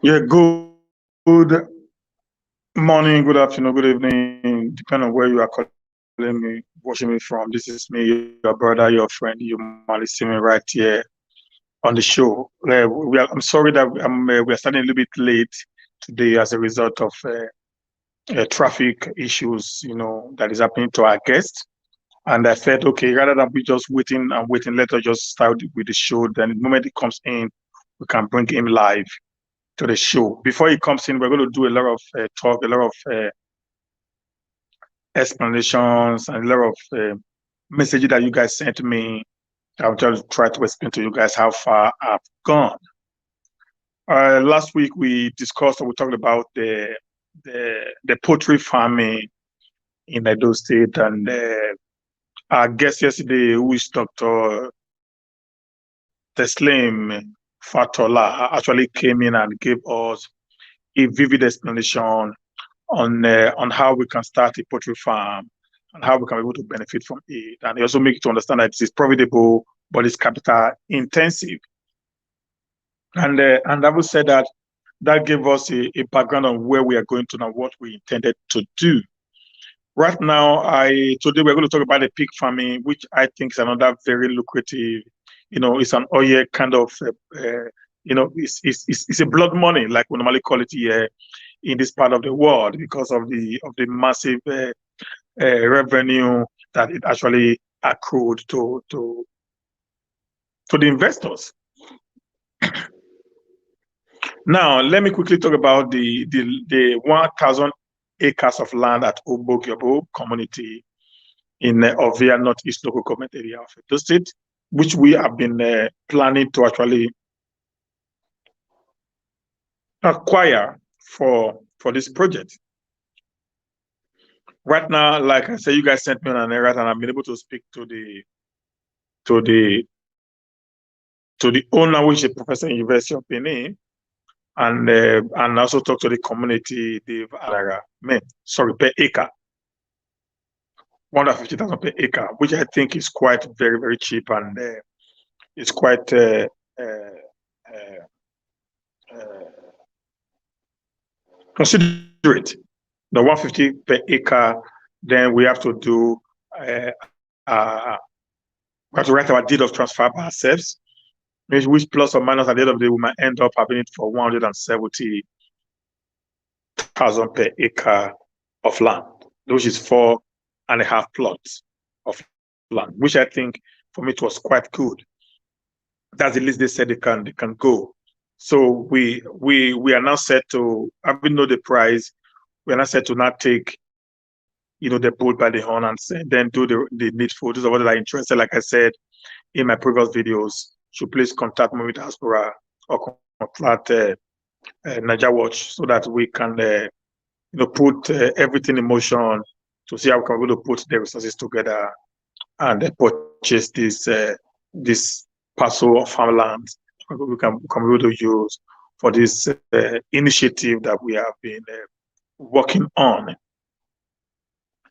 Yeah, good morning, good afternoon, good evening, depending on where you are calling me, watching me from. This is me, your brother, your friend. You might see me right here on the show. I'm sorry that we are starting a little bit late today as a result of traffic issues, that is happening to our guests. And I felt, okay, rather than we just waiting and waiting, let us just start with the show. Then the moment he comes in, we can bring him live to the show. Before he comes in, we're going to do a lot of talk, a lot of explanations, and a lot of messages that you guys sent me. I'll just try to explain to you guys how far I've gone. Last week we discussed or we talked about the poultry farming in Edo State, and our guest yesterday, who is Dr. Teslim Fatola, actually came in and gave us a vivid explanation on how we can start a poultry farm and how we can be able to benefit from it. And he also make it to understand that it is profitable, but it's capital intensive. And I would say that gave us a background on where we are going to now, what we intended to do. Right now, today we're going to talk about the pig farming, which I think is another very lucrative. It's an oil kind of, it's a blood money, like we normally call it here in this part of the world, because of the massive revenue that it actually accrued to the investors. Now, let me quickly talk about the 1,000 acres of land at Ogbogyobo community in Ovia Northeast local government area of the state, which we have been planning to actually acquire for this project. Right now, like I said, you guys sent me on an errand, and I've been able to speak to the owner, which is a professor in University of Benin, and also talk to the community, per acre, 150,000 per acre, which I think is quite very, very cheap, and it's quite considerate. The 150 per acre, then we have to do we have to write our deed of transfer by ourselves, which plus or minus at the end of the day we might end up having it for 170,000 per acre of land, which is 4.5 plots of land, which I think for me it was quite good. That's the least they said they can go. So we are now set to, having know the price, we are now set to not take the bull by the horn and then do the needful. Those of us that are interested, like I said in my previous videos, should please contact me with Diaspora or contact Niger Watch, so that we can put everything in motion to see how we can be able to put the resources together and purchase this parcel of farmland we can be able to use for this initiative that we have been working on.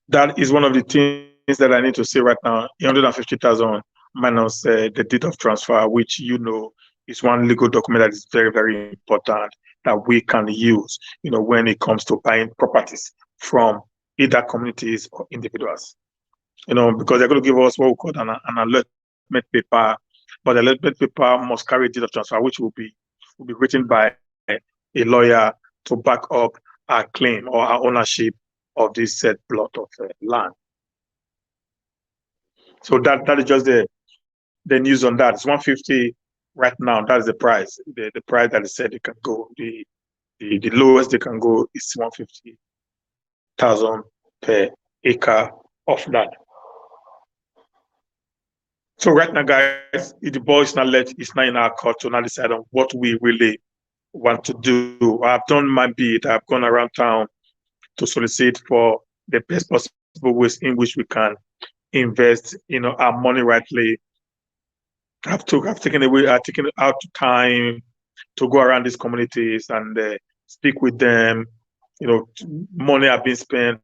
That is one of the things that I need to say right now. 150,000 minus the deed of transfer, which is one legal document that is very, very important that we can use, when it comes to buying properties from either communities or individuals. Because they're going to give us what we call an allotment paper, but the allotment paper must carry a deed of transfer, which will be written by a lawyer to back up our claim or our ownership of this said plot of land. So that is just the news on that. It's 150 right now. That is the price. The price that is said it can go. The lowest they can go is 150,000 per acre of land. So right now, guys, the ball is not in our court to now decide on what we really want to do. I've done my bit. I've gone around town to solicit for the best possible ways in which we can invest, our money rightly. I've taken out time to go around these communities and speak with them. Money have been spent,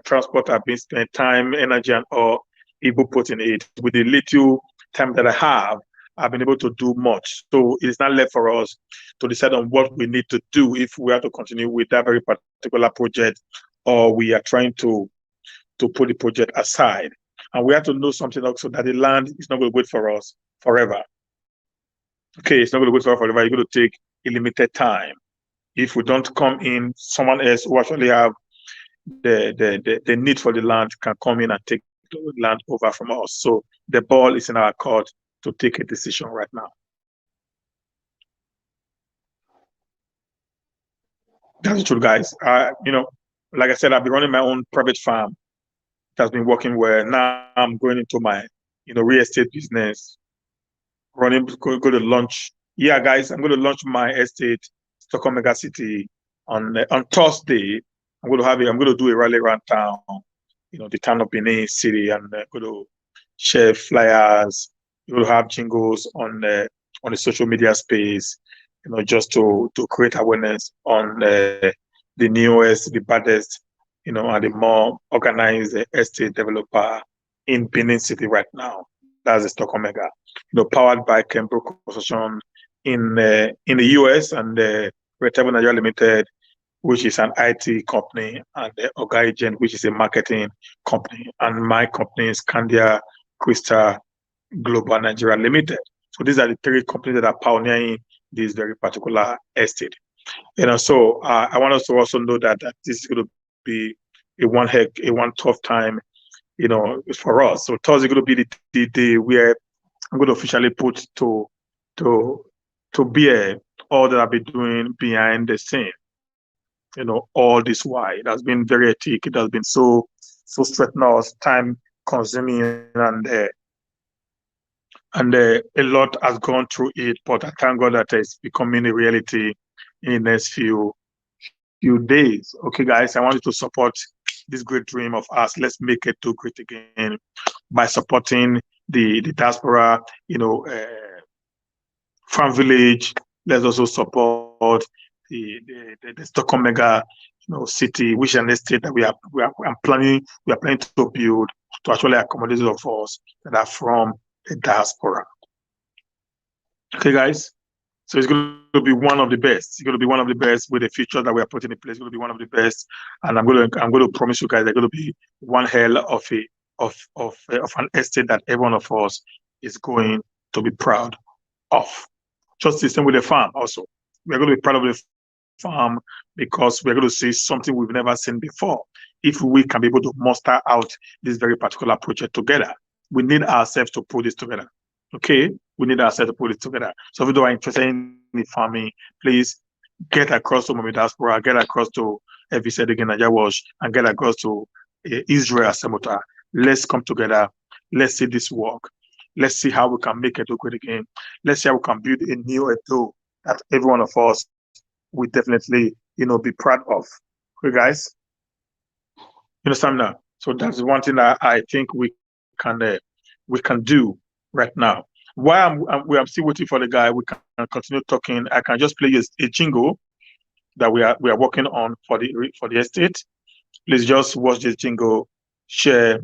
transport have been spent, time, energy, and all people put in it. With the little time that I have, have been able to do much. So it is not left for us to decide on what we need to do if we have to continue with that very particular project, or we are trying to put the project aside. And we have to know something also, that the land is not going to wait for us forever. Okay, it's not going to wait for us forever. You're going to take a limited time. If we don't come in, someone else who actually have the need for the land can come in and take the land over from us. So the ball is in our court to take a decision right now. That's the truth, guys. Like I said, I've been running my own private farm. It has been working well. Now I'm going into my, real estate business. Go to launch. Yeah, guys, I'm going to launch my estate, Stockholm Mega City, on Thursday. I'm going to do a rally around town, the town of Benin City, and going to share flyers. We're going to have jingles on the social media space, just to create awareness on the newest, the baddest, and the more organized estate developer in Benin City right now. That's the Stockholm Mega, powered by Kembro Construction in the US, and Retable Nigeria Limited, which is an IT company, and Oga Agent, which is a marketing company, and my company is Candia Crystal Global Nigeria Limited. So these are the three companies that are pioneering this very particular estate. So I want us to also know that this is going to be a one tough time, for us. So Thursday is going to be the day where I'm going to officially put to bear all that I've been doing behind the scene. All this while. It has been very hectic. It has been so strenuous, time consuming, and a lot has gone through it. But I thank God that it's becoming a reality in the next few days. Okay, guys, I want you to support this great dream of us. Let's make it too great again by supporting the diaspora, farm village. Let's also support the Stockholm Mega, city, which is an estate that we are planning to build to actually accommodate those of us that are from the diaspora. Okay, guys. So it's going to be one of the best. It's going to be one of the best with the features that we are putting in place. It's going to be one of the best, and I'm going to promise you guys, they're going to be one hell of an estate that every one of us is going to be proud of. Just the same with the farm. Also, we're going to be proud of the farm because we're going to see something we've never seen before. If we can be able to muster out this very particular project together, we need ourselves to put this together. Okay, we need ourselves to put it together. So if you are interested in the farming, please get across to Mami Diaspora, get across to FVC again, Najawash, and get across to Israel Samota. Let's come together. Let's see this work. Let's see how we can make it a great again. Let's see how we can build a new Edo that every one of us will definitely, be proud of. Okay, guys? You understand now? So that's one thing that I think we can do right now. While I'm still waiting for the guy, we can continue talking. I can just play a jingle that we are working on for the estate. Please just watch this jingle, share.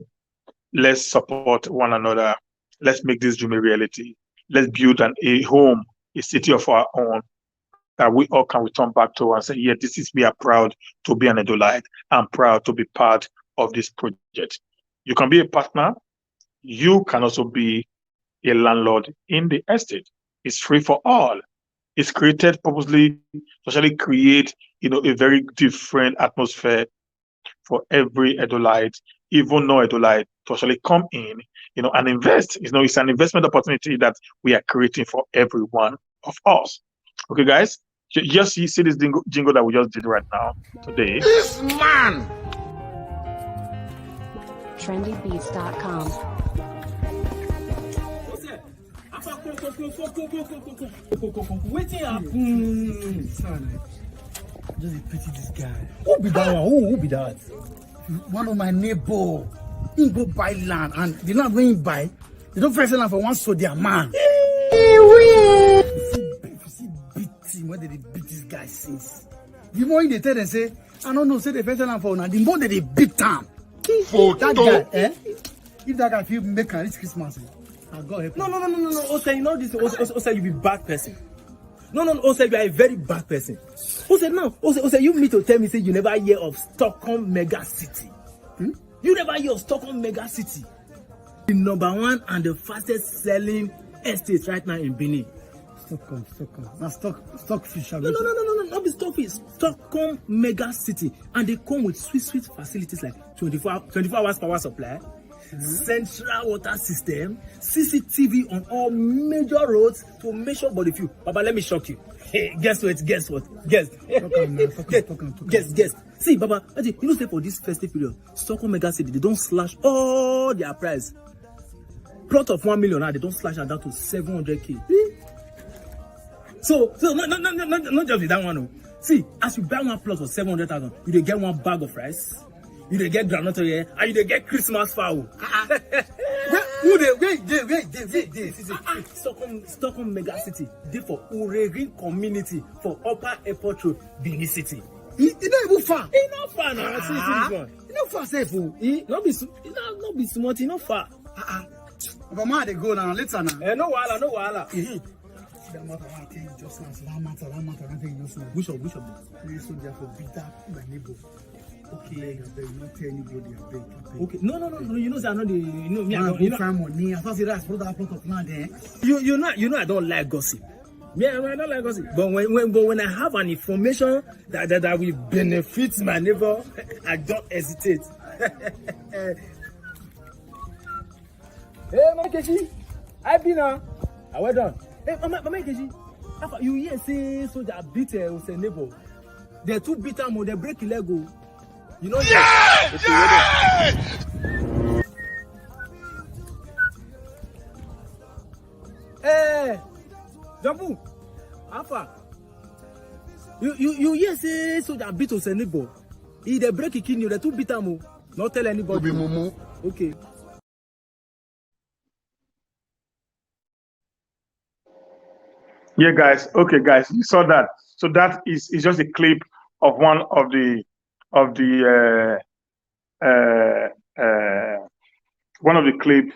Let's support one another. Let's make this dream a reality. Let's build a home, a city of our own that we all can return back to and say, yeah, this is, we are proud to be an Edolite. I'm proud to be part of this project. You can be a partner. You can also be a landlord in the estate. It's free for all. It's created purposely to actually create, a very different atmosphere for every Edolite, even no Edolite, to actually come in, and invest. It's an investment opportunity that we are creating for every one of us. Okay, guys? Just you see this jingle that we just did right now, today. This man! trendybeats.com. Waiting happen. Just pity this guy. Who be that one? Who be that? One of my neighbor. He go buy land, and the land when he buy, they don't first sell land for one so their man. You see beating when they beat this guy since. The more they tell them say, I don't know, say they first sell land for now. The more they beat him. That guy, if that guy feel make a reach Christmas, go ahead. No. Ose, you know this. Ose, you be bad person. No. Ose, you are a very bad person. Ose, no. Ose, you mean to tell me say you never hear of Stockholm Mega City? You never hear of Stockholm Mega City? The number one and the fastest selling estate right now in Benin. Stockholm. Now stockfish. No, not be stockfish. Stockholm Mega City, and they come with sweet facilities like 24 hours power supply, central water system, CCTV on all major roads to make sure body fuel. Baba, let me shock you. Hey, guess what? Guess. See, Baba, you know, say for this festive period, Stockholm Mega City, they don't slash all their price. Plot of 1 million now, they don't slash that down to 700K. So not just with that one. No. See, as you buy one plot for 700,000, you dey get one bag of rice, you dey get groundnut here, and you dey get Christmas fowl. Wait. Stockholm Mega City, they for Urerin community for Upper Airport Road, Benin City. It's not even far. It's not far now. See this one. It's not far, safe. Not be smart. It's not far. But man, they go now later now. No wahala. That matter I tell you just now. That matter I tell you just now. Which of them? You so therefore beat that my neighbor. Okay, I beg not tell anybody. I beg. Okay, no. You know, say I know the. You know me. I don't. You know, money. I thought that's for that plot of land there. You know, I don't like gossip. Yeah, I don't like gossip. But when I have an information that will benefit my neighbor, I don't hesitate. Hey, Mama Keshi, I been now. Well done. Hey, Mama Keshi, you hear say so that beat was a neighbor. They too beat him, they break his leg. You know. Yeah! Okay, yeah! Hey, Jambu, Alpha. You hear say so that beat was a neighbor. He they break his kidney, they too beat him. Not tell anybody. Okay. Yeah, guys. Okay, guys, you saw that. So that is just a clip of one of the clip.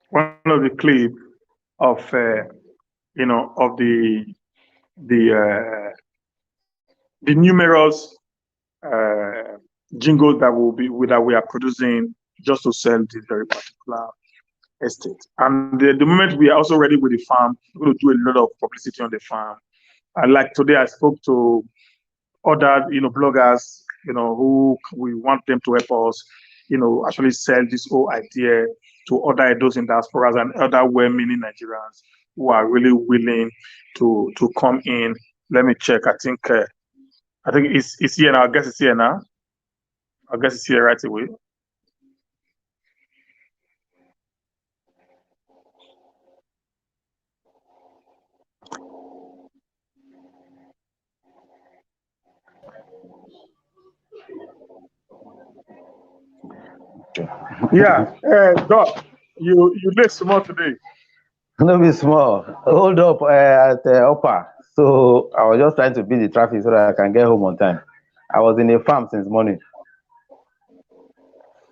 One of the clip of of the numerous jingles that we are producing just to sell this very particular estate. And the moment we are also ready with the farm, we're going to do a lot of publicity on the farm. And like today, I spoke to other bloggers, who we want them to help us, actually sell this whole idea to other those in diasporas and other well-meaning Nigerians who are really willing to come in. Let me check. I think it's here now. I guess it's here now. I guess it's here right away. Yeah, Doc, you look small today. No be small. Hold up at Upper. So I was just trying to beat the traffic so that I can get home on time. I was in a farm since morning.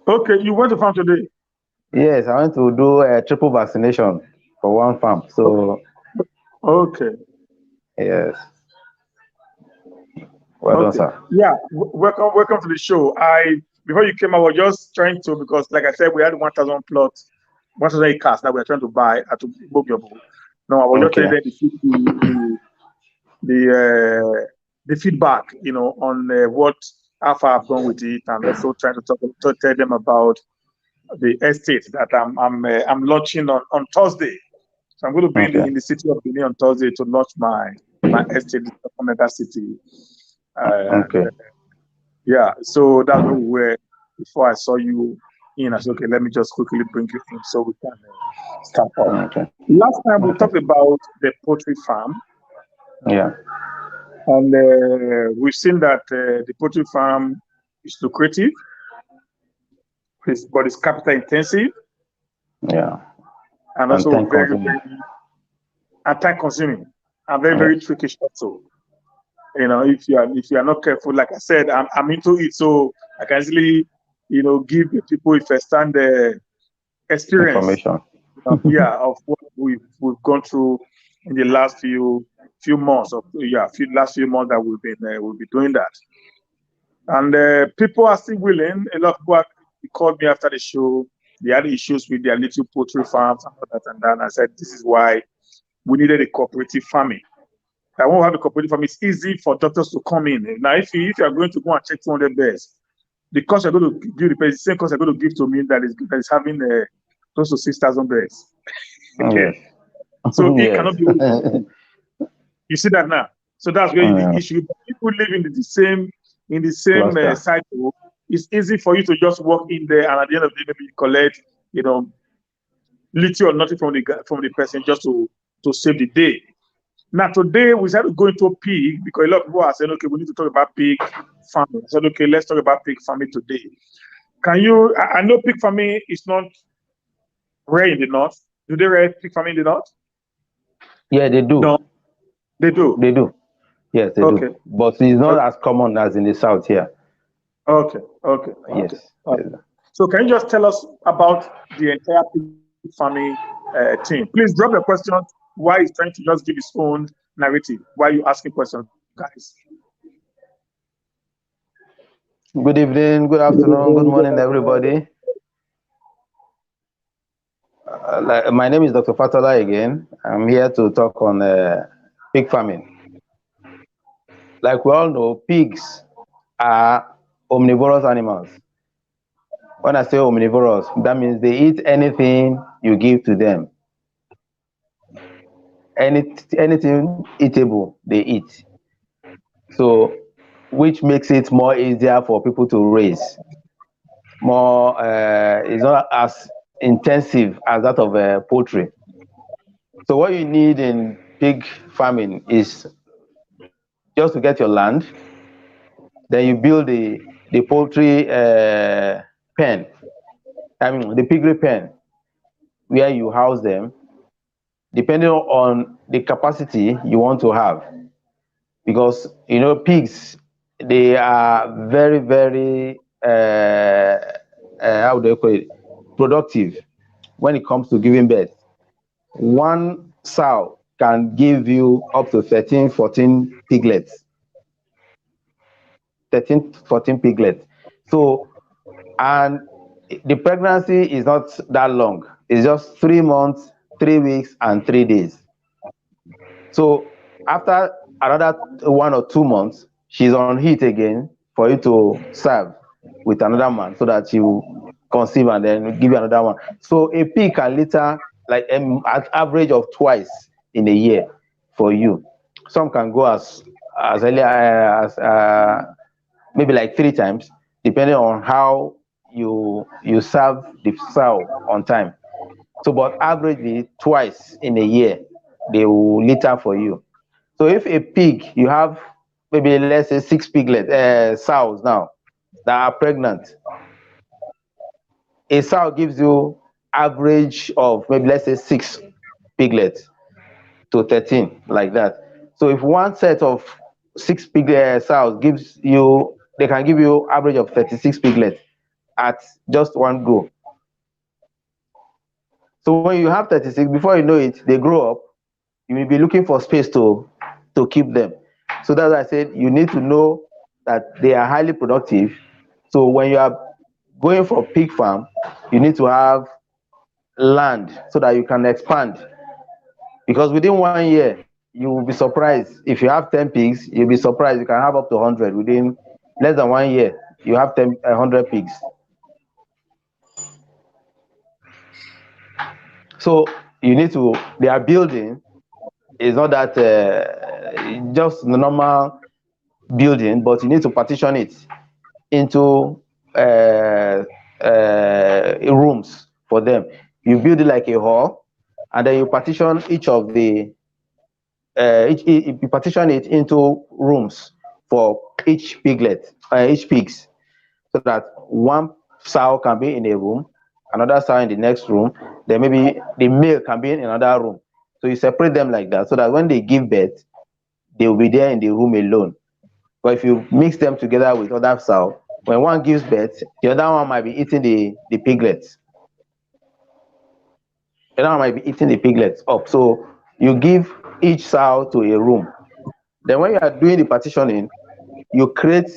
Okay, you went to farm today? Yes, I went to do a triple vaccination for one farm. So okay. Yes. Well done, sir. Yeah, welcome to the show. Before you came, I was just trying to, because like I said, we had 1,000 plots, 1,000 acres that we are trying to buy at Bogyobo. No, I was just telling the feedback, on what how far I've gone with it, and also trying to tell them about the estate that I'm launching on Thursday. So I'm going to be in the city of Benin on Thursday to launch my estate in Stockholm Mega City. Yeah, so that's where before I saw you in, I said, okay, let me just quickly bring you in so we can start off. Okay. Last time we talked about the poultry farm. Yeah. And we've seen that the poultry farm is lucrative, but it's capital intensive. Yeah. And also very time consuming and very tricky also. If you are not careful, like I said, I'm into it, so I can easily, give the people a first-hand experience, Information. yeah, of what we've gone through in the last few months last few months that we'll be doing that. And people are still willing. A lot of people called me after the show. They had issues with their little poultry farms and all that and that. And I said, this is why we needed a cooperative farming. I won't have a cooperative farming. It's easy for doctors to come in. Now, if you are going to go and check 200 birds, the cost you're going to give the patient, the same cost you're going to give to me that is having close to 6,000 birds. Yes. So it Yes. cannot be. You see that now. So that's where the issue. People live in the same Cluster. cycle. It's easy for you to just walk in there, and at the end of the day, maybe you collect, little or nothing from the person just to save the day. Now today we decided to go into pig because a lot of people are saying, okay, we need to talk about pig farming. I said, okay, let's talk about pig farming today. I know pig farming is not rare in the north. Do they rare pig farming in the north? Yeah, they do. No, they do. They do. Yes, they do. But it's not as common as in the south here. Okay. Yes. Okay. So can you just tell us about the entire pig farming team? Please drop the question why he's trying to just give his own narrative. Why are you asking questions, guys? Good evening, good afternoon, good morning, everybody. My name is Dr. Fatola again. I'm here to talk on pig farming. Like we all know, pigs are omnivorous animals. When I say omnivorous, that means they eat anything you give to them. Anything eatable, they eat. So, which makes it more easier for people to raise. It's not as intensive as that of poultry. So what you need in pig farming is just to get your land, then you build the poultry pen, the piggery pen, where you house them, depending on the capacity you want to have. Because, pigs, they are very, very, how do you call it, productive when it comes to giving birth. One sow can give you up to 13, 14 piglets. 13, 14 piglets. So, and the pregnancy is not that long. It's just 3 months, 3 weeks, and 3 days. So after another 1 or 2 months, she's on heat again for you to serve with another man so that she will conceive and then give you another one. So a pig can litter like an average of twice in a year for you. Some can go as early as maybe like 3 times, depending on how you serve the sow on time. So, but averagely twice in a year, they will litter for you. So if a pig, you have maybe let's say 6 sows now that are pregnant, a sow gives you average of maybe let's say 6 piglets to 13, like that. So if one set of 6 sows gives you, they can give you average of 36 piglets at just one go. So when you have 36, before you know it, they grow up. You will be looking for space to keep them. So that's why I said you need to know that they are highly productive. So when you are going for pig farm, you need to have land so that you can expand. Because within 1 year, you will be surprised. If you have 10 pigs, you'll be surprised. You can have up to 100 within less than 1 year. You have 100 pigs. So you need to, their building is not that just the normal building, but you need to partition it into rooms for them. You build it like a hall, and then you partition each of the you partition it into rooms for each piglet, each pigs, so that one sow can be in a room, another sow in the next room, then maybe the male can be in another room. So you separate them like that, so that when they give birth, they will be there in the room alone. But if you mix them together with other sow, When one gives birth, the other one might be eating the piglets. The other one might be eating the piglets up. So you give each sow to a room. Then when you are doing the partitioning, you create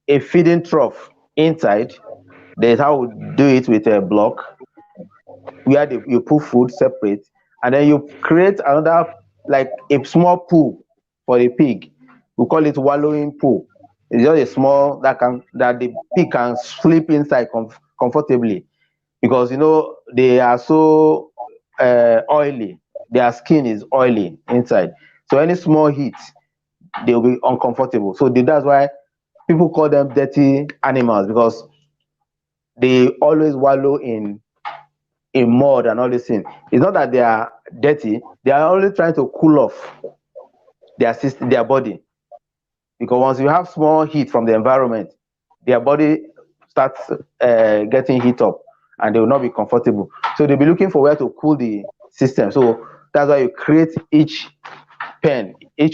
a feeding trough inside. There's how we do it with a block where you put food separate, and then you create another, like a small pool for the pig. We call it wallowing pool. It's just a small that the pig can sleep inside comfortably, because they are so oily. Their skin is oily inside, so any small heat, they'll be uncomfortable. So that's why people call them dirty animals, because they always wallow in mud and all these things. It's not that they are dirty, they are only trying to cool off their body, because once you have small heat from the environment, their body starts getting heat up, and they will not be comfortable. So they'll be looking for where to cool the system. So that's why you create each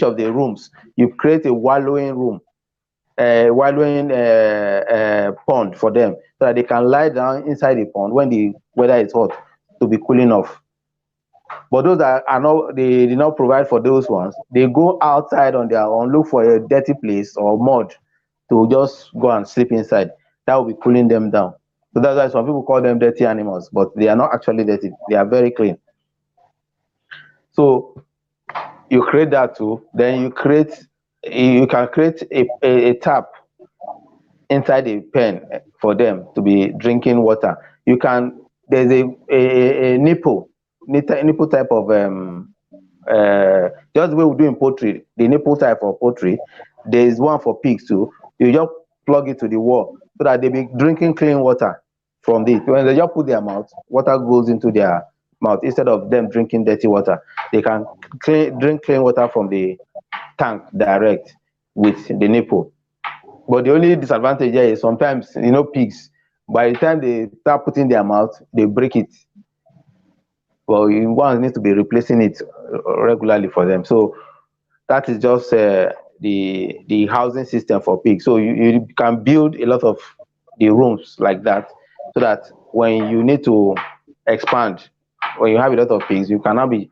of the rooms, you create a wallowing room, wallowing pond for them, so that they can lie down inside the pond when the weather is hot, to be cooling off. But those that are not, they did not provide for those ones, they go outside on their own, look for a dirty place or mud to just go and sleep inside. That will be cooling them down. So that's why some people call them dirty animals, but they are not actually dirty, they are very clean. So you create that too. Then you can create a tap inside the pen for them to be drinking water. There's a nipple type of just the way we do in poultry, the nipple type of poultry. There is one for pigs too. You just plug it to the wall so that they be drinking clean water from this. When they just put their mouth, water goes into their mouth instead of them drinking dirty water. They can drink clean water from the tank direct with the nipple. But the only disadvantage here is sometimes, pigs, by the time they start putting their mouth, they break it. Well, one needs to be replacing it regularly for them. So that is just the housing system for pigs. So you can build a lot of the rooms like that, so that when you need to expand, when you have a lot of pigs, you cannot be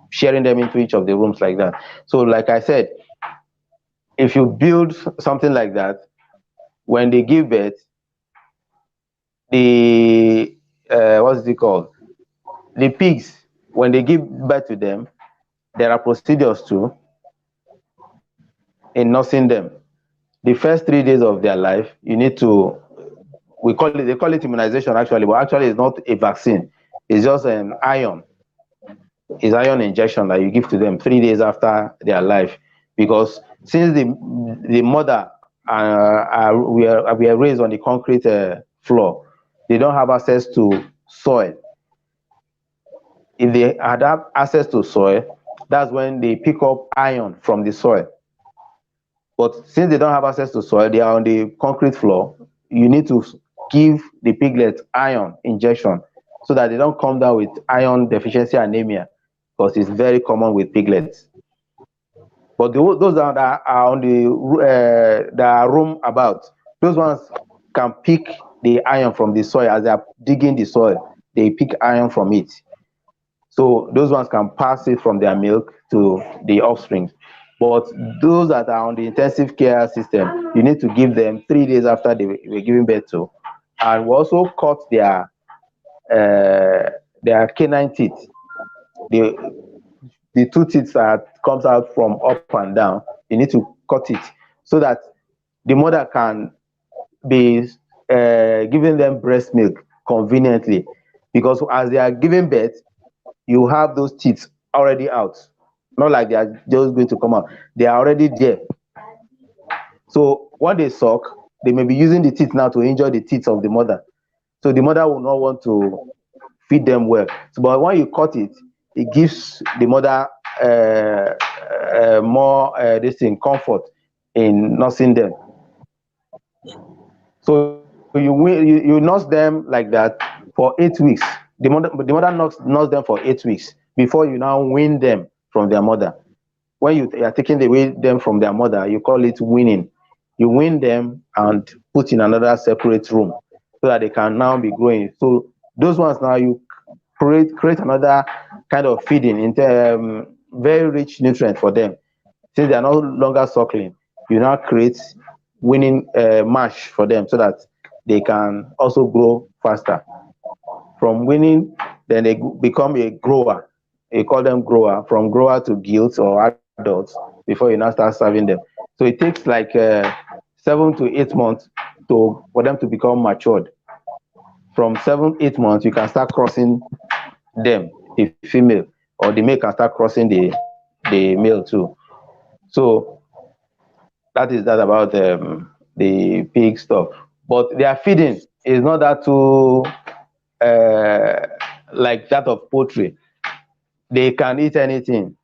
sharing them into each of the rooms like that. So like I said, if you build something like that, when they give birth, what's it called? The pigs, when they give birth to them, there are procedures too in nursing them. The first 3 days of their life, you need to, they call it immunization actually, but actually it's not a vaccine. It's just an iron. It's iron injection that you give to them 3 days after their life, because since the mother we are raised on the concrete floor, they don't have access to soil. If they had access to soil, that's when they pick up iron from the soil. But since they don't have access to soil, they are on the concrete floor. You need to give the piglets iron injection so that they don't come down with iron deficiency anemia, because it's very common with piglets. But those that are on that are roam about, those ones can pick the iron from the soil. As they are digging the soil, they pick iron from it. So those ones can pass it from their milk to the offspring. But those that are on the intensive care system, you need to give them 3 days after they were giving birth to. And we also cut their canine teeth. The 2 teeth that comes out from up and down, you need to cut it so that the mother can be giving them breast milk conveniently. Because as they are giving birth, you have those teeth already out. Not like they are just going to come out. They are already there. So when they suck, they may be using the teeth now to injure the teeth of the mother. So the mother will not want to feed them well. So, but when you cut it, it gives the mother more comfort in nursing them. So you nurse them like that for 8 weeks. The mother nurse them for 8 weeks before you now wean them from their mother. When you are taking away them from their mother, you call it weaning. You wean them and put in another separate room so that they can now be growing. So those ones now you create another kind of feeding into very rich nutrient for them. Since they are no longer suckling, you now create weaning mash for them so that they can also grow faster. From weaning, then they become a grower. You call them grower, from grower to guilt or adults before you now start serving them. So it takes like 7 to 8 months for them to become matured. From 7-8 months, you can start crossing them, a female, or the male can start crossing the male too. So that is that about the pig stuff. But their feeding is not that too like that of poultry. They can eat anything,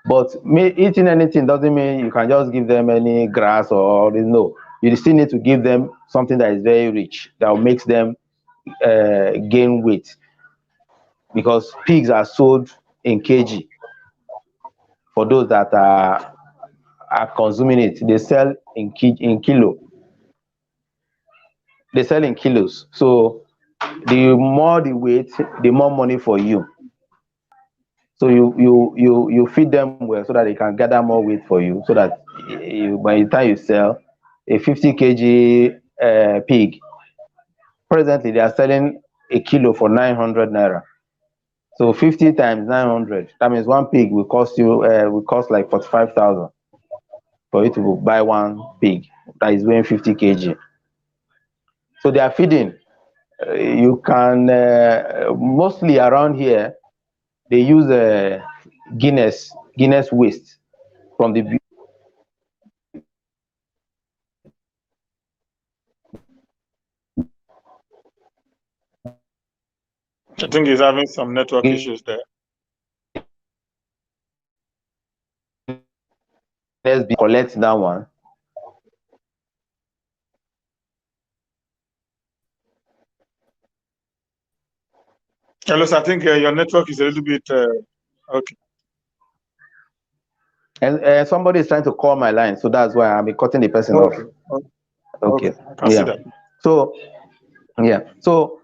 but eating anything doesn't mean you can just give them any grass or no. You still need to give them something that is very rich, that makes them gain weight, because pigs are sold in kg. For those that are consuming it, they sell in kilo. They sell in kilos. So the more the weight, the more money for you. So you feed them well so that they can gather more weight for you, so that by the time you sell a 50 kg pig, presently they are selling a kilo for 900 naira. So 50 times 900, that means one pig will cost like 45,000 for you to buy one pig that is weighing 50 kg. So they are feeding. You can mostly around here they use Guinness waste from the I think he's having some network issues there. Let's collect that one. Carlos, I think your network is a little bit okay. And somebody is trying to call my line, so that's why I'm cutting the person off. Okay. I can see that. So yeah. So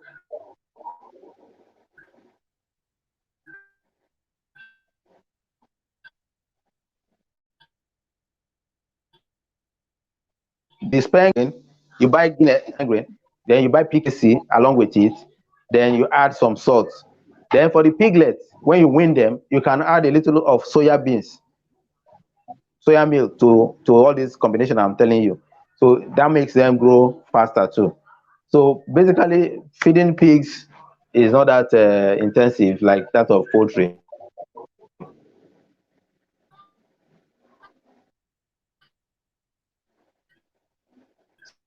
the spanking, you buy Guinness grain, then you buy PKC along with it, then you add some salt. Then for the piglets, when you wean them, you can add a little of soya milk to all this combination I'm telling you. So that makes them grow faster too. So basically, feeding pigs is not that intensive like that of poultry.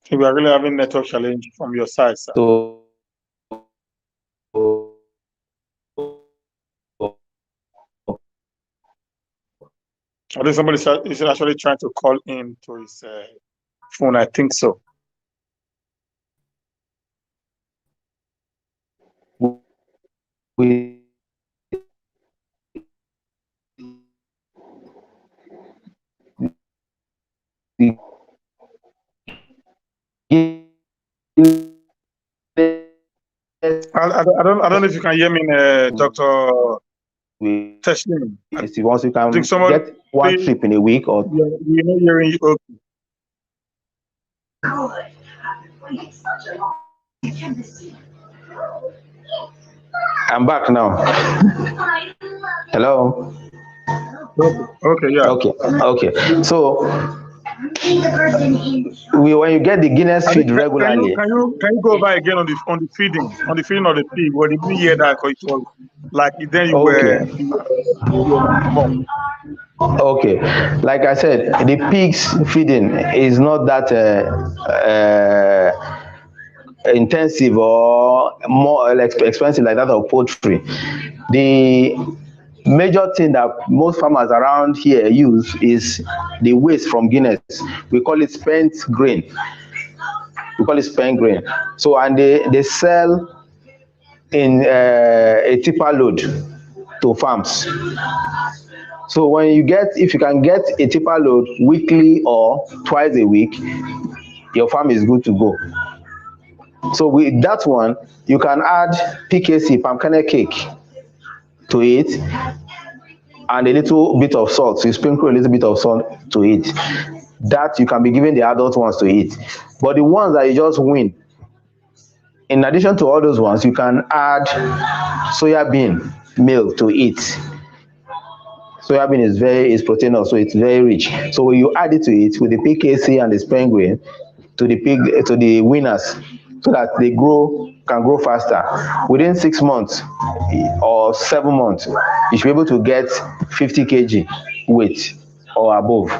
So we are really having network challenge from your side, sir. So I think somebody is actually trying to call in to his phone. I think so. We I don't know if you can hear me, Dr. Teslim. Once you can get one trip in a week or you know you're in okay. I'm back now. Hello. Okay, yeah. Okay. So when you get the Guinness feed regularly, can you go over again on the feeding of the pig? Well, did you hear that? Because it was like then you were okay. Like I said, the pig's feeding is not that intensive or more expensive like that of poultry. The major thing that most farmers around here use is the waste from Guinness. We call it spent grain. So, and they sell in a tipper load to farms. So when you get, if you can get a tipper load weekly or twice a week, your farm is good to go. So with that one, you can add PKC, palm kernel cake, to it, and a little bit of salt. So you sprinkle a little bit of salt to it. That you can be giving the adult ones to eat. But the ones that you just win, in addition to all those ones, you can add soya bean meal to eat. Soya bean is proteinous, so it's very rich. So when you add it to it with the PKC and the spring grain to the winners, so that they can grow faster. Within 6 months or 7 months, you should be able to get 50 kg weight or above.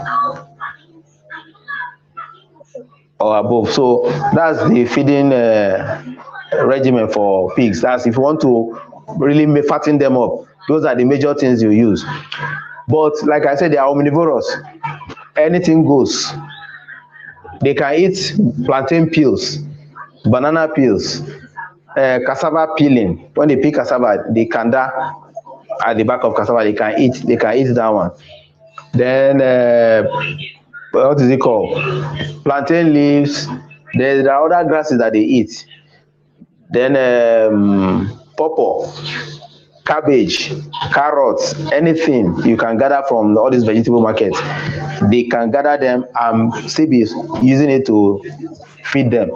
So that's the feeding regimen for pigs. That's if you want to really fatten them up. Those are the major things you use. But like I said, they are omnivorous. Anything goes. They can eat plantain peels, banana peels, cassava peeling. When they pick cassava, the kanda at the back of cassava, they can eat that one. Then what is it called? Plantain leaves. There are other grasses that they eat. Then pawpaw, cabbage, carrots, anything you can gather from all these vegetable markets, they can gather them and still be using it to feed them.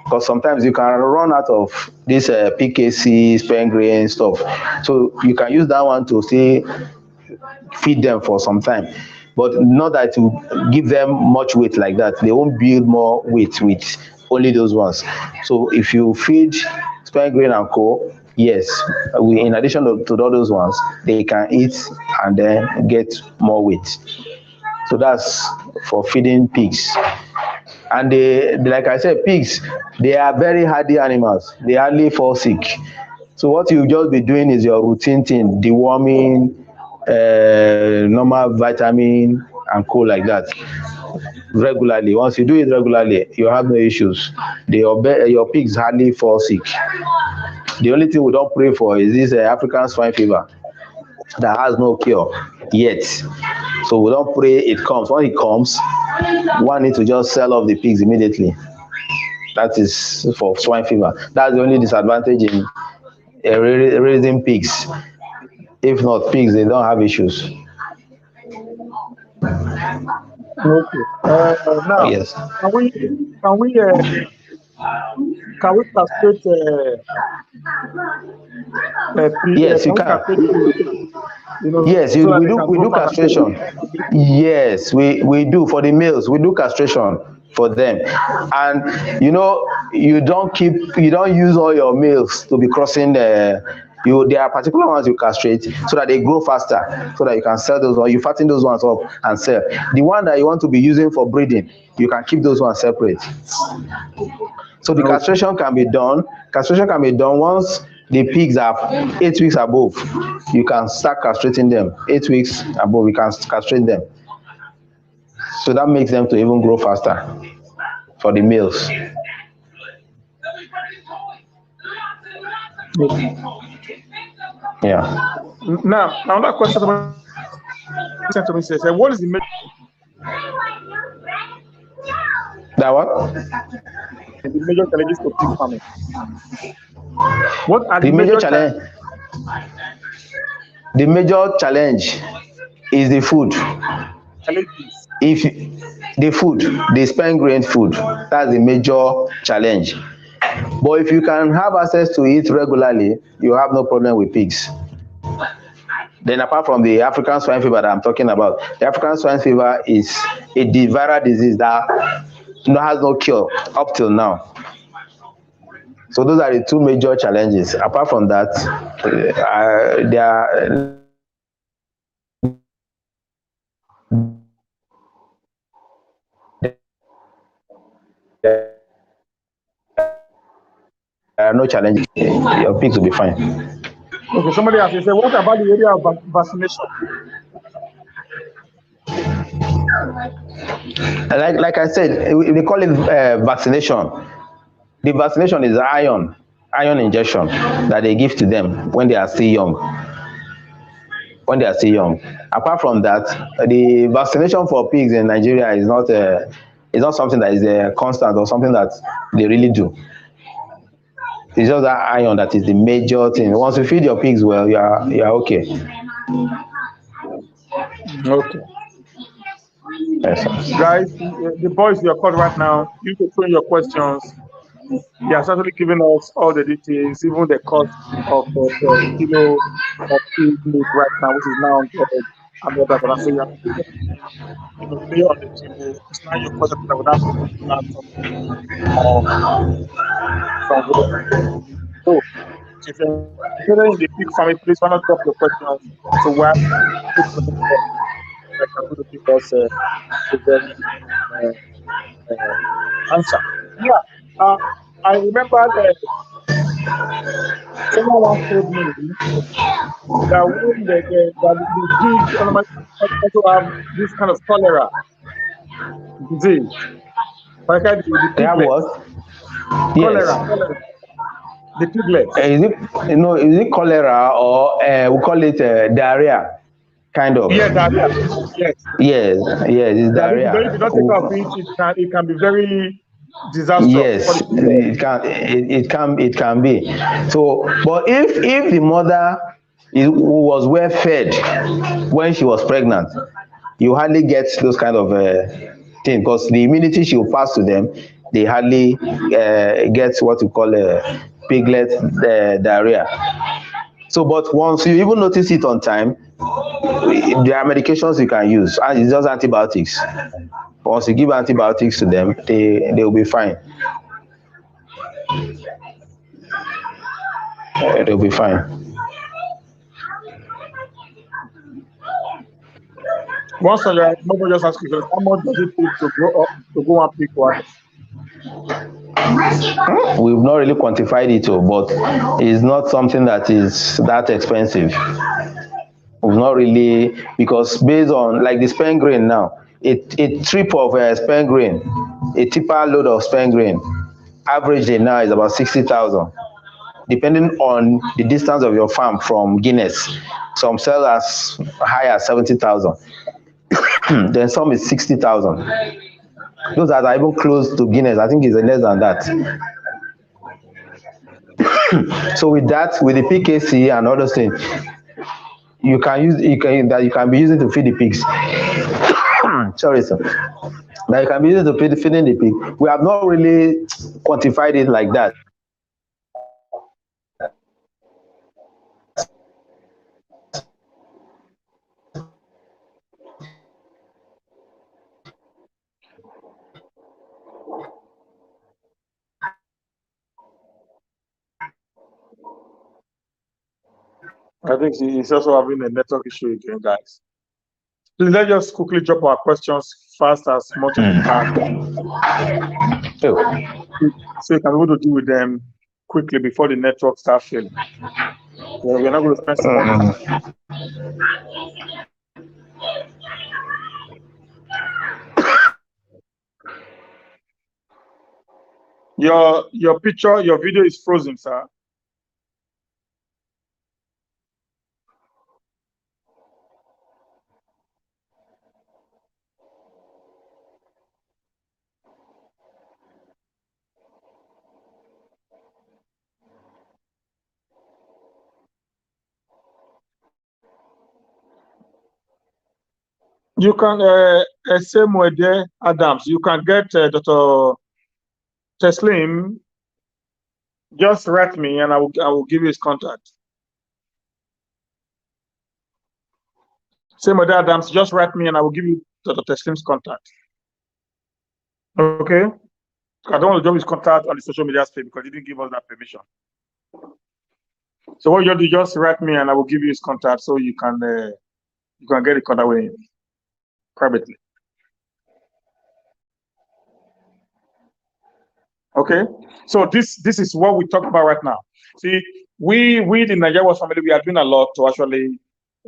Because sometimes you can run out of this PKC, spring grain stuff. So you can use that one to still feed them for some time. But not that to give them much weight like that. They won't build more weight with only those ones. So if you feed spring grain and co, yes, in addition to all those ones, they can eat and then get more weight. So that's for feeding pigs. And they, like I said, pigs, they are very hardy animals. They hardly fall sick. So what you just be doing is your routine thing, deworming, normal vitamin and co like that regularly. Once you do it regularly, you have no issues. Your pigs hardly fall sick. The only thing we don't pray for is this African swine fever that has no cure yet. So we don't pray it comes. When it comes, one needs to just sell off the pigs immediately. That is for swine fever. That's the only disadvantage in raising pigs. If not pigs, they don't have issues. Okay. Now, Yes. Can we castrate? Yes, you can. Yes, we do castration. Yes, we do for the males. We do castration for them, and you don't use all your males to be crossing the. There are particular ones you castrate so that they grow faster, so that you can sell those, or you fatten those ones up and sell. The one that you want to be using for breeding, you can keep those ones separate. So the castration can be done. Castration can be done once the pigs are 8 weeks above. You can start castrating them. 8 weeks above, you can castrate them. So that makes them to even grow faster for the males. Yeah. Now, another question sent to me says, what is the major? That what? The major challenges to pig farming? What are the major challenge? The major challenge is the food. Challenges. If the food, the spring grain food, that's the major challenge. But if you can have access to it regularly, you have no problem with pigs. Then apart from the African swine fever that I'm talking about, the African swine fever is a viral disease that has no cure up till now. So those are the two major challenges. Apart from that, there are no challenges. Your pigs will be fine. Okay, somebody has said, what about the area of vaccination? Like I said, they call it vaccination. The vaccination is iron injection that they give to them when they are still young. when they are still young. Apart from that, the vaccination for pigs in Nigeria is not something that is constant or something that they really do. It's just that iron that is the major thing. Once you feed your pigs well, you are okay. Okay. Yes, sir. Guys, the boys you are called right now, you can throw in your questions. They are certainly giving us all the details, even the cost of the kilo of pig meat right now, which is now $100. So you have to lay on the table. It's not your question that would have to answer of some way. So if you're interested in the pig farming, please why not drop your questions. So we're put them that are going to give us a very answer. Yeah. Uh, I remember someone once told me that when the pigs also have this kind of cholera disease, like the They have piglets, what? Yes. cholera, the piglets. Is it cholera or we call it diarrhea? Kind of. Yeah, diarrhea. Yes. Yes, it's That if you diarrhea. don't take care of it, it can be very disastrous for Yes, the piglets. it can be. So, but if the mother was well fed when she was pregnant, you hardly get those kind of thing because the immunity she will pass to them, they hardly get what we call piglet diarrhea. So, but once you even notice it on time, there are medications you can use, and it's just antibiotics. Once you give antibiotics to them, they'll be fine. They'll be fine. Once maybe just ask you, how much does it take to grow up to go and pick one? We've not really quantified it, but it's not something that is that expensive. We've not really, because based on like the spent grain now, a trip of spent grain, a tipper load of spent grain, average day now is about 60,000. Depending on the distance of your farm from Guinness, some sell as high as 70,000. Then some is 60,000. Those that are even close to Guinness, I think is less than that. So with that, with the PKC and other things, you can be using to feed the pigs. Sorry, sir. That you can be using to feeding the pig. We have not really quantified it like that. I think he's also having a network issue again, guys. Please let's just quickly drop our questions fast as much as we can. So you can be able to deal with them quickly before the network starts failing. We're not going to spend some time. Your picture, your video is frozen, sir. You can same way there, Adams. You can get Dr. Teslim. Just write me, and I will give you his contact. Same way there, Adams. Just write me, and I will give you Dr. Teslim's contact. Okay. I don't want to drop his contact on the social media space because he didn't give us that permission. So what you do, just write me, and I will give you his contact so you can get in contact with him privately. Okay, so this is what we talk about right now. See, we in Nigeria family, we are doing a lot to actually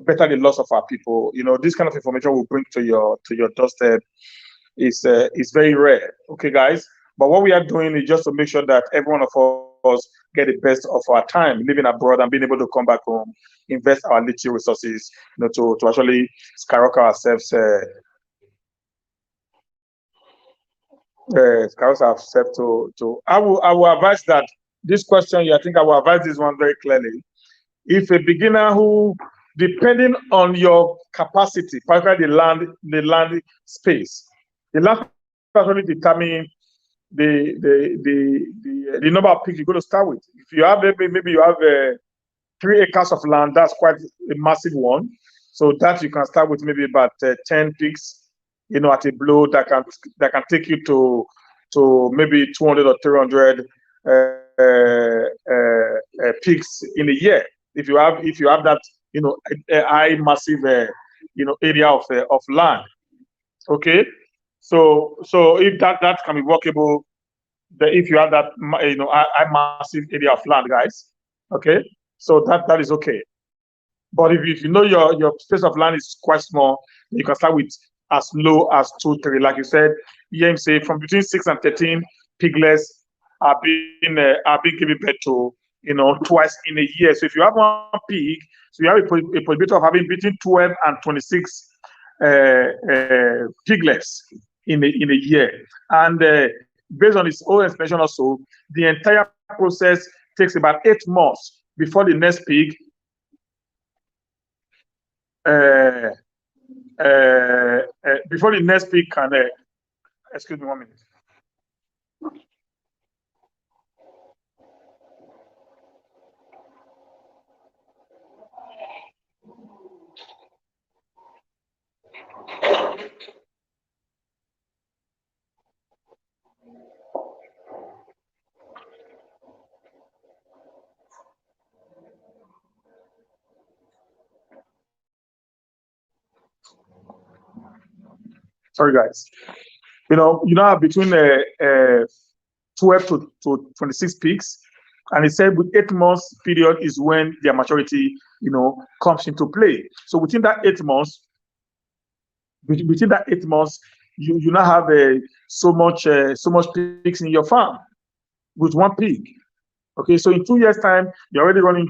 better the loss of our people. You know, this kind of information we bring to your doorstep is very rare. Okay, guys. But what we are doing is just to make sure that every one of us get the best of our time living abroad and being able to come back home, invest our little resources, to actually skyrocket ourselves. To I will advise that this question, I think I will advise this one very clearly. If a beginner who, depending on your capacity, particularly the land space, the land actually determine the number of pigs you're going to start with. If you have maybe you have 3 acres of land, that's quite a massive one. So that you can start with maybe about 10 pigs, at a blow that can take you to maybe 200 or 300 pigs in a year. If you have that, a high massive area of land. Okay, so if that can be workable, if you have that high massive area of land, guys. Okay, so that is okay. But if you know your space of land is quite small, you can start with as low as 2, 3. Like you said, say from between 6 and 13 piglets are being given birth to, twice in a year. So if you have 1 pig, so you have a possibility of having between 12 and 26 piglets in a year. And based on its own explanation also, the entire process takes about 8 months before the next pig can excuse me 1 minute. Sorry, guys. Between 12 to 26 pigs, and it said with 8 months period is when their maturity, comes into play. So within that 8 months, you now have so much pigs in your farm with 1 pig. Okay, so in 2 years' time, you're already running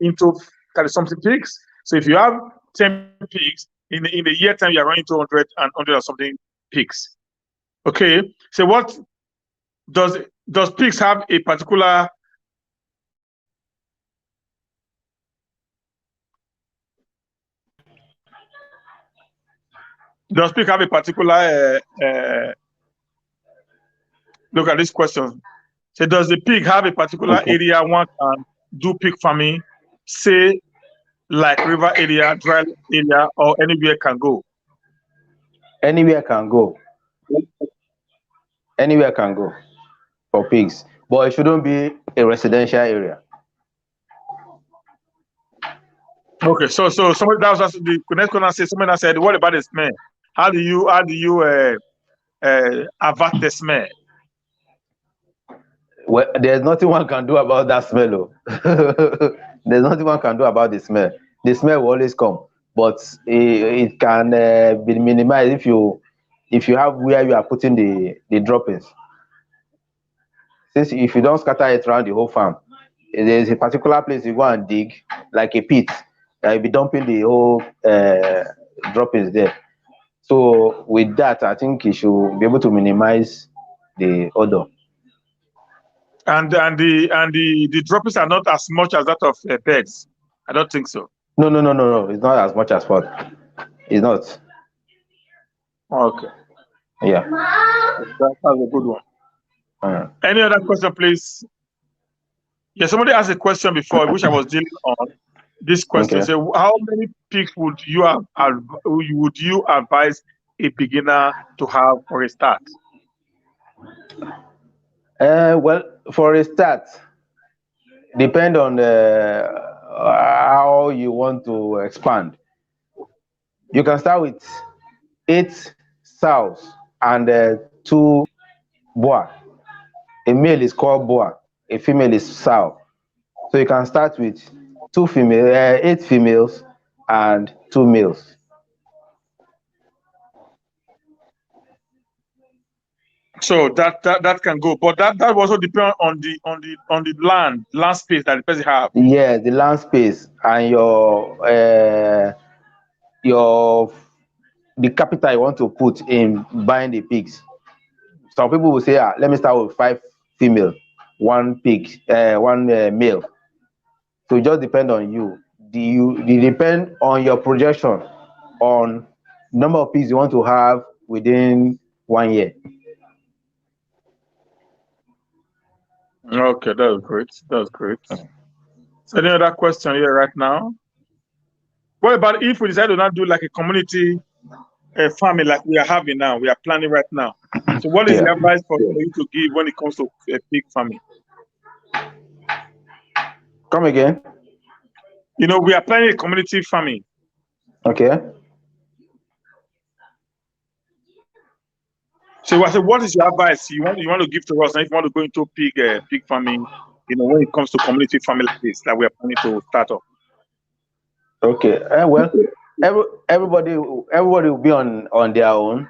into 30 something pigs. So if you have 10 pigs, in a year time, you're running 200 and 100 or something pigs. Okay, so what does pigs have a particular look at this question. So does the pig have a particular area one can do pig farming, say like river area, dry area, or anywhere can go? Anywhere can go. Anywhere can go for pigs, but it shouldn't be a residential area. Okay, so somebody that was the next question. Somebody said, "What about the smell? How do you avert the smell?" Well, there's nothing one can do about that smell. There's nothing one can do about the smell. The smell will always come, but it can be minimized if you have where you are putting the droppings. Since if you don't scatter it around the whole farm, there's a particular place you go and dig, like a pit, you'll be dumping the whole droppings there. So with that, I think you should be able to minimize the odor. And the droppings are not as much as that of birds. I don't think so. No. It's not as much as what. It's not. Okay. Yeah. That's a good one. Any other question, please? Yeah, somebody asked a question before, which I was dealing on. This question: Okay. So, how many pigs would you advise a beginner to have for a start? Well, for a start, depend on how you want to expand. You can start with 8 sows and 2 boa. A male is called boa, a female is sow. So you can start with 8 females and 2 males. So that can go, but that also depend on the land space that the person have. Yes, the land space and your the capital you want to put in buying the pigs. Some people will say, let me start with 5 female, 1 pig, 1 male. So it just depend on you. It depend on your projection on number of pigs you want to have within 1 year. Okay, that's great. That's great. So any other question here right now? What about if we decide to not do like a community farming like we are having now? We are planning right now. So what is the Yeah. advice for you to give when it comes to pig farming? Come again. We are planning a community farming. Okay. So I said, what is your advice you want to give to us, and if you want to go into pig farming, when it comes to community farming like this that we are planning to start up? Okay. Well, everybody will be on their own,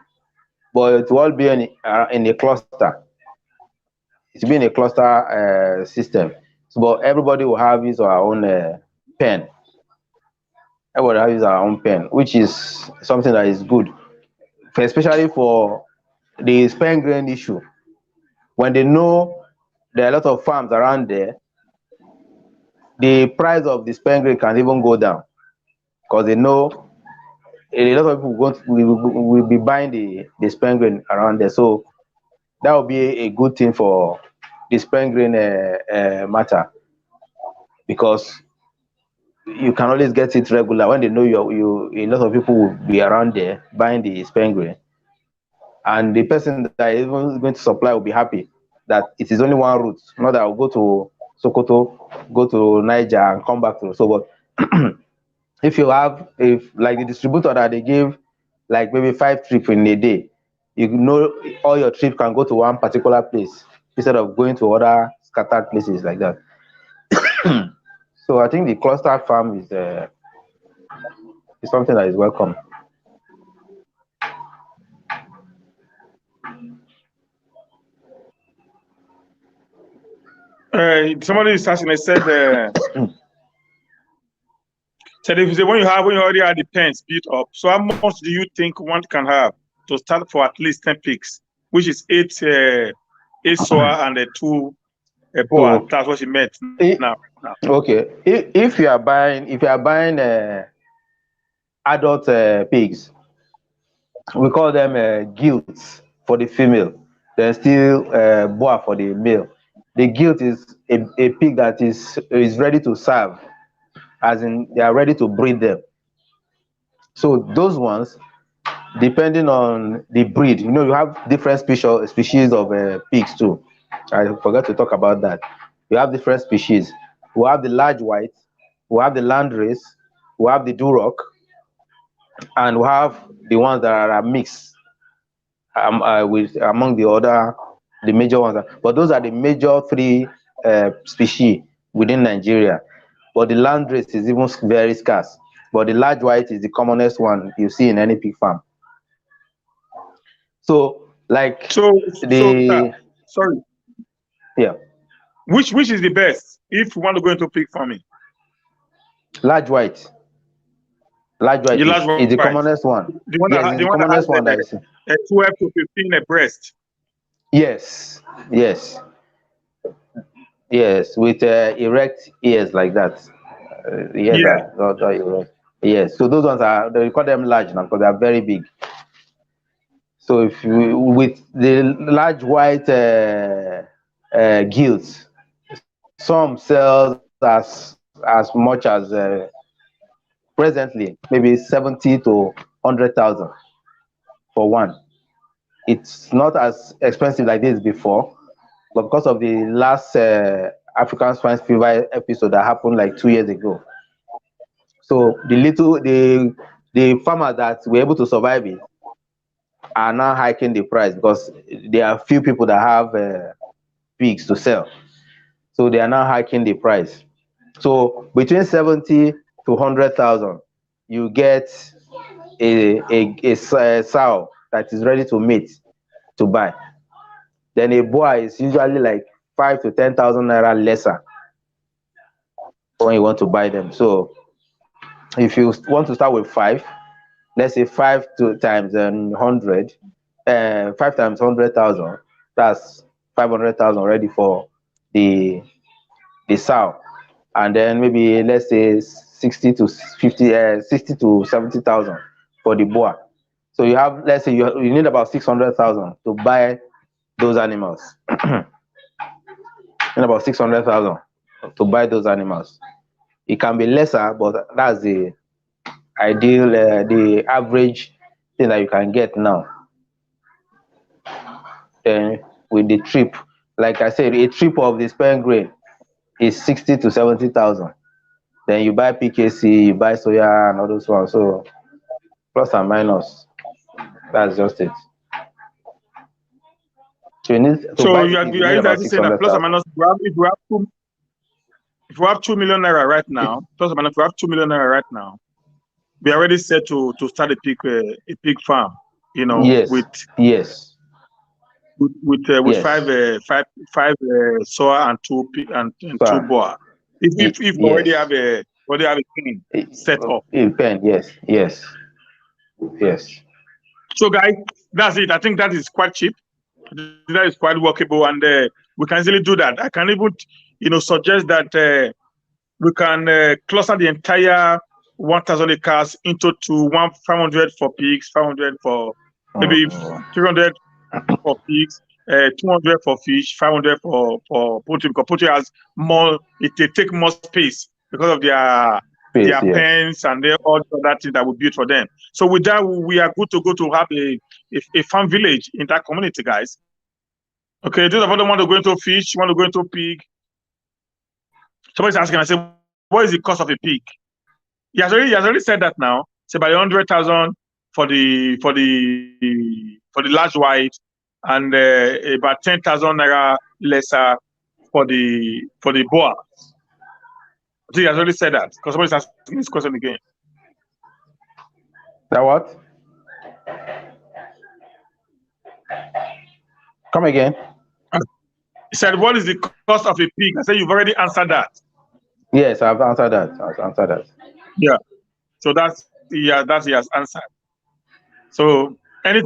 but it will all be in a cluster. It's been a cluster system. So, but everybody will have his or her own pen. Everybody has our own pen, which is something that is good, especially for the sperm grain issue. When they know there are a lot of farms around there, the price of the sperm grain can even go down because they know a lot of people will be buying the sperm grain around there. So that will be a good thing for the sperm grain matter, because you can always get it regular when they know you a lot of people will be around there buying the sperm grain, and the person that is even going to supply will be happy that it is only one route, not that I'll go to Sokoto, go to Niger and come back to. So but if like the distributor that they give like maybe 5 trips in a day, all your trips can go to one particular place instead of going to other scattered places like that. So I think the cluster farm is something that is welcome. Somebody is asking. They said, if when you already have the pens built up, so how much do you think one can have to start for at least 10 pigs, which is 8 soa and 2 boa? So That's what she meant now. okay, if you are buying adult pigs, we call them gilts for the female, then still boa for the male. The gilt is a pig that is ready to serve, as in they are ready to breed them. So those ones, depending on the breed, you have different species of pigs too. I forgot to talk about that. You have different species. We have the large white, we have the landrace, we have the duroc, and we have the ones that are mixed with among the major ones. But those are the major 3 species within Nigeria. But the landrace is even very scarce. But the large white is the commonest one you see in any pig farm. So like sorry. Yeah. Which is the best if you want to go into pig farming? Large white. Large white is the commonest one. The one yes, it's the commonest one that is 12 to 15 a breast. Yes, with erect ears like that. Ears Yeah. are erect. Yes, so those ones we call them large now because they are very big. So if you with the large white gills, some sells as much as presently maybe 70 to 100,000 for one. It's not as expensive like this before, but because of the last African swine fever episode that happened like 2 years ago, so the farmers that were able to survive it are now hiking the price because there are few people that have pigs to sell, so they are now hiking the price. So between 70 to 100,000, you get a sow that is ready to mate to buy. Then a boa is usually like 5 to 10,000 naira lesser when you want to buy them. So if you want to start with 5, let's say 5 to times 100, 5 times 100,000, that's 500,000 already for the sow. And then maybe let's say 60 to 50, 60 to 70,000 for the boa. So you have, let's say you need about 600,000 to buy those animals. And about 600,000 to buy those animals. It can be lesser, but that's the ideal, the average thing that you can get now. Then with the trip, like I said, a trip of the spent grain is 60 to 70,000. Then you buy PKC, you buy soya and all those ones. So plus and minus, that's just it. So you need to buy you are exactly saying that plus or minus, if we have 2 million naira right now, plus or minus, if we have 2 million naira right now, we are already set to start a pig farm. You know, yes, with yes. With Yes. five soa and two two boa. If yes. already have a pen set up. A pen, yes. So guys, that's it. I think that is quite cheap. That is quite workable, and we can easily do that. I can even suggest that we can cluster the entire 1,000 acres into 500 for pigs, 500 for maybe 300 for pigs, 200 for fish, 500 for poultry, because poultry has more, they take more space because of their pens and all that thing that we built for them. So with that, we are good to go to have a farm village in that community, guys. Okay, those of us want to go into fish, want to go into pig. Somebody's asking, I say, what is the cost of a pig? He has already said that now. Say by 100,000 for the large white, and about 10,000 naira lesser for the boa. So he has already said that, because somebody's asking this question again. That what? Come again. He said, what is the cost of a pig? I said, you've already answered that. Yes, I've answered that. Yeah. So that he has answered. So any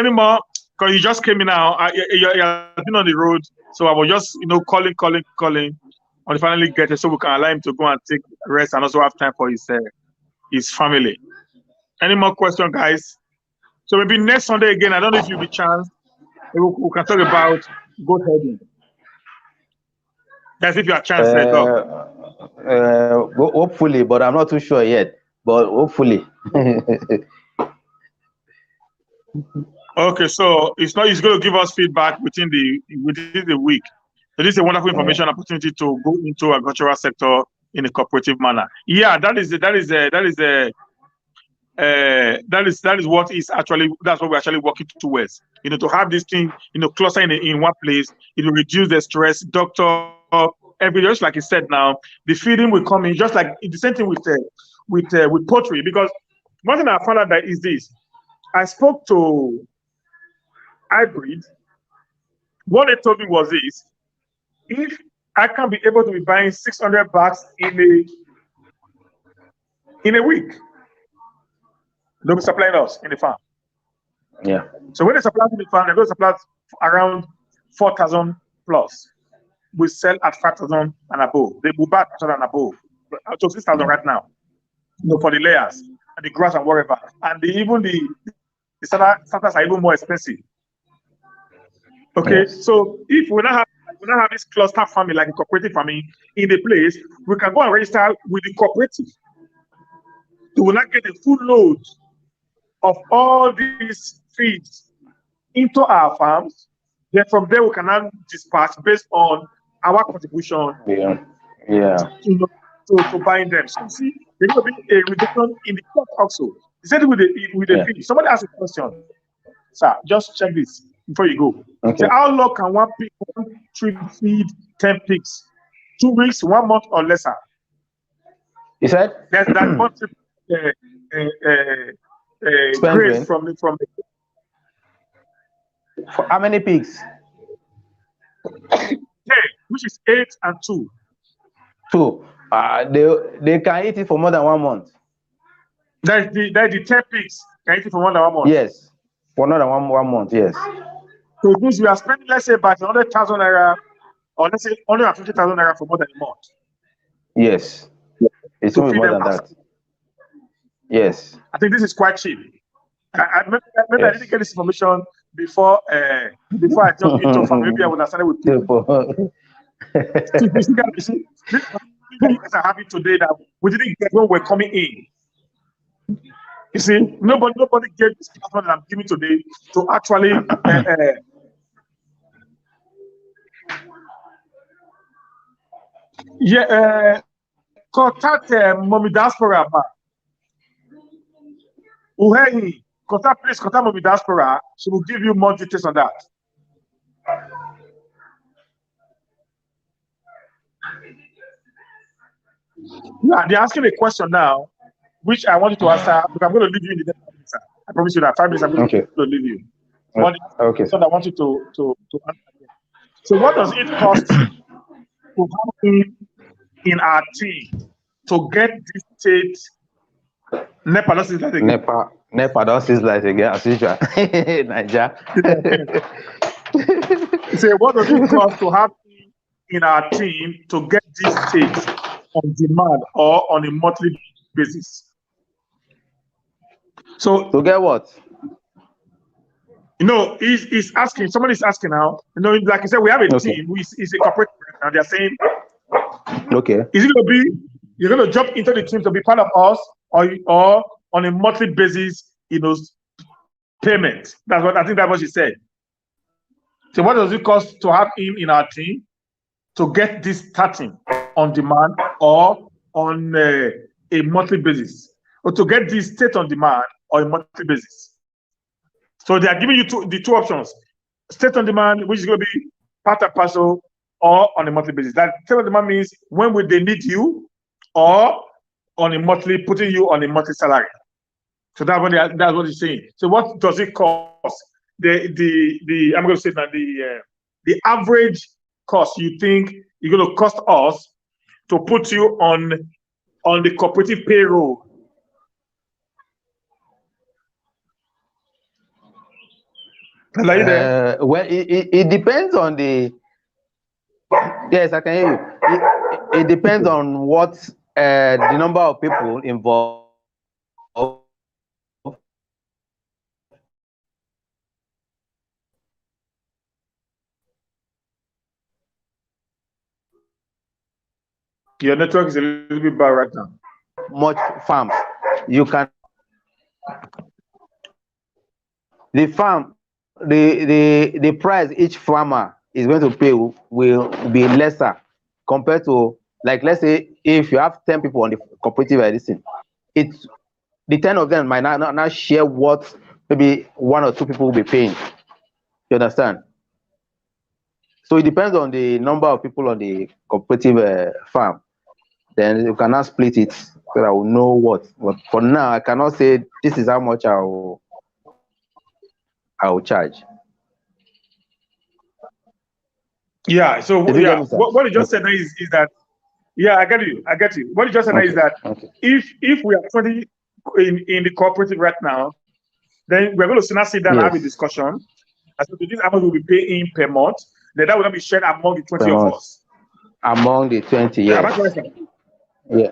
more? Because you just came in now. You have been on the road, so I was just calling, and finally get it, so we can allow him to go and take rest and also have time for his family. Any more questions, guys? So maybe next Sunday again. I don't know if you'll be chance. We can talk about goat herding. That's if you are chance. Hopefully, but I'm not too sure yet. But hopefully. Okay, so it's going to give us feedback within the week. So this is a wonderful information opportunity to go into agricultural sector in a cooperative manner. Yeah, that is what is actually, that's what we're actually working towards. To have this thing, cluster in one place, it will reduce the stress. Doctor, just like you said now, the feeding will come in, just like the same thing with poultry. Because one thing I found out that is this: I spoke to hybrid. What they told me was this: if I can be able to be buying 600 bags in a week, they'll be supplying us in the farm. Yeah. So when they supply to the farm, they're going to supply around 4,000 plus. We sell at 5,000 and above. They will buy 5,000 and above. Up to 6,000 right now. For the layers and the grass and whatever. And even the starters are even more expensive. Okay, yes. So if we not have this cluster farming, like a cooperative farming in the place, we can go and register with the cooperative. We will not get a full load of all these feeds into our farms. Then from there we can now dispatch based on our contribution. Yeah. To buying them. So see, there's going to be a reduction in the cost also. Instead with the feed. Somebody asked a question. Sir, just check this before you go. Okay. So how long can one tree feed 10 pigs? 2 weeks, 1 month, or lesser? You said? That's that one trip grace from for how many pigs? which is 8 and 2. 2. They can eat it for more than 1 month. That's the 10 pigs can eat it for more than 1 month. Yes, for more than one month. Yes. So this we are spending, let's say, about 100,000 naira, or let's say 150,000 naira for more than a month. Yes, it's To only feed more them than that. Yes. I think this is quite cheap. Maybe Yes. I didn't get this information before I jumped into farm. Maybe I would have started with people. You see, this you guys are having today that we didn't get when we're coming in. You see, nobody gave this platform that I'm giving today to actually contact Mommy Diaspora. Uhehi, contact Mommy Diaspora. She will give you more details on that. Yeah, they're asking a question now, which I want you to answer, but I'm going to leave you in the next 5 minutes. I promise you that 5 minutes I'm going to leave you. But Okay. so I want you to answer. So what does it cost to have him in our team to get this state? NEPA does it like again. NEPA does it like again as usual. Niger. So what does it cost to have him in our team to get this state on demand or on a monthly basis? So to get what? You know, he's asking. Somebody is asking now. You know, like I said, we have a team who is a corporate, and they're saying, okay, is it going to be you're going to jump into the team to be part of us, or on a monthly basis, you know, payment? That's what I think. That's what she said. So, what does it cost to have him in our team to get this starting on demand or on a monthly basis, or to get this state on demand or a monthly basis? So they are giving you the two options: state on demand, which is going to be part and parcel, or on a monthly basis. That state on demand means when will they need you, or on a monthly, putting you on a monthly salary. So that's what he's saying. So what does it cost? The I'm going to say that the average cost you think you're going to cost us to put you on the cooperative payroll. Well, it depends on the. Yes, I can hear you. It depends on what the number of people involved. Your network is a little bit bad right now. Much farms you can. The farm, the price each farmer is going to pay will be lesser compared to, like, let's say if you have 10 people on the cooperative edition, it's the 10 of them might not share what maybe 1 or 2 people will be paying. You understand? So it depends on the number of people on the cooperative farm. Then you cannot split it, so I will know what. But for now, I cannot say this is how much I will charge. Yeah. So what you just said is that, yeah, I get you. What you just said is that if we are 20 in the cooperative right now, then we're going to sit down and have a discussion as to this amount we'll be paying per month. Then that will not be shared among the 20 of us. Among the 20, yes. Yeah.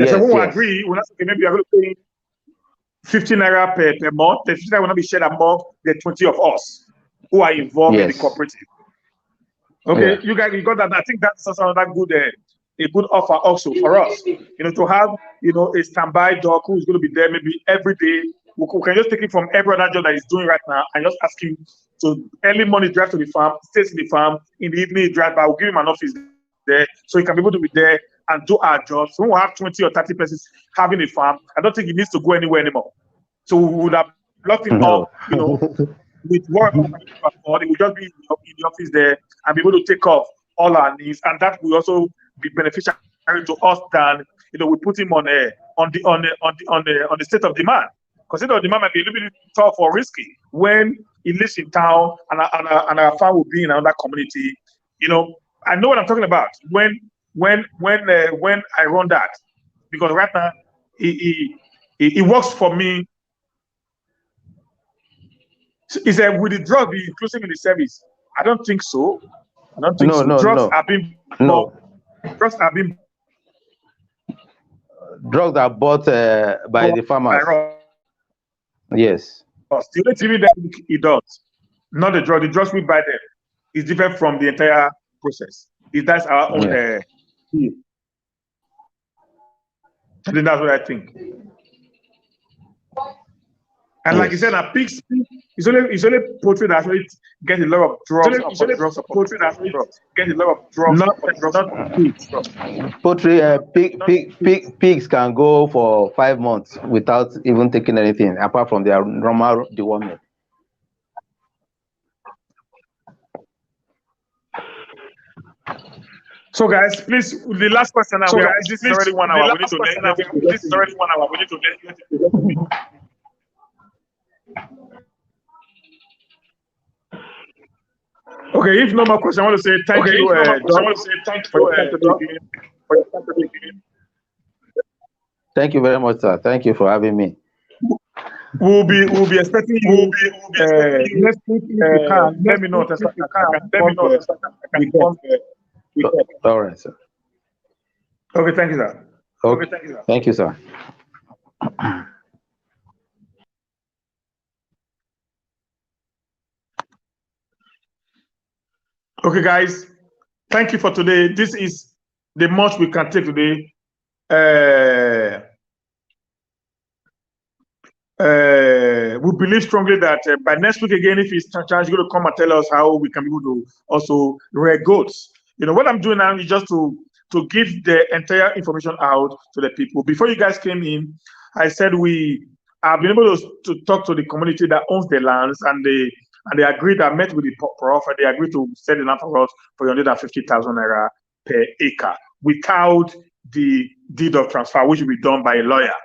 So when we agree, we'll not say maybe we are going to pay 15 naira per month. The 15 naira will not be shared among the 20 of us who are involved in the cooperative. Okay, you guys, you got that. I think that's also another a good offer also for us. You know, to have a standby dog who is going to be there maybe every day. We can just take it from every other job that he's doing right now and just ask him to early morning drive to the farm, stays in the farm, in the evening drive by. We'll give him an office there so he can be able to be there and do our jobs. So when we have 20 or 30 persons having a farm, I don't think he needs to go anywhere anymore. So we would have locked him up, with work. He will just be in the office there and be able to take off all our needs, and that will also be beneficial to us than we put him on the state of demand. Because state of demand might be a little bit tough or risky when he lives in town and our farm will be in another community. I know what I'm talking about when I run that, because right now it works for me. Is that will the drug be inclusive in the service? I don't think so. I don't think so. Drugs are being drugs are being drugs are bought by the farmers. Yes. The only thing that it does, not the drug. The drugs we buy them is different from the entire process. That's our own deal. I think that's what I think. And like you said, a pigs, it's only poultry that actually get a lot of drugs. Poultry that actually get a lot of drugs. Not pigs. Poultry, pigs can go for 5 months without even taking anything apart from their normal deworming. So guys, please, the last question now. This is already 1 hour. We need to let it go. Okay, if no more questions, I want to say thank you. I want to say thank you for your time today. Thank you very much, sir. Thank you for having me. We'll be expecting you next week if you can. Let me know. All right, sir. Okay, thank you, sir. Okay, thank you, sir. Thank you, sir. Okay, guys, thank you for today. This is the much we can take today. We believe strongly that by next week again, if he's going to come and tell us how we can be able to also rear goats. You know what I'm doing now is just to give the entire information out to the people. Before you guys came in, I said we have been able to talk to the community that owns the lands, and they agreed. I met with the prof, and they agreed to sell the land for us for 150,000 naira per acre without the deed of transfer, which will be done by a lawyer.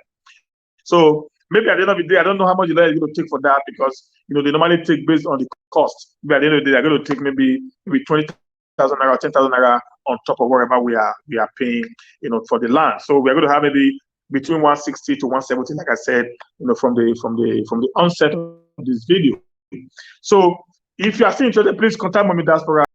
So maybe at the end of the day, I don't know how much the lawyer is going to take for that, because they normally take based on the cost. But at the end of the day, they're going to take maybe 20,000 naira, 10,000 naira on top of whatever we are paying, for the land. So we're going to have maybe between 160 to 170, like I said, from the onset of this video. So if you are still interested, please contact Mommy Diaspora.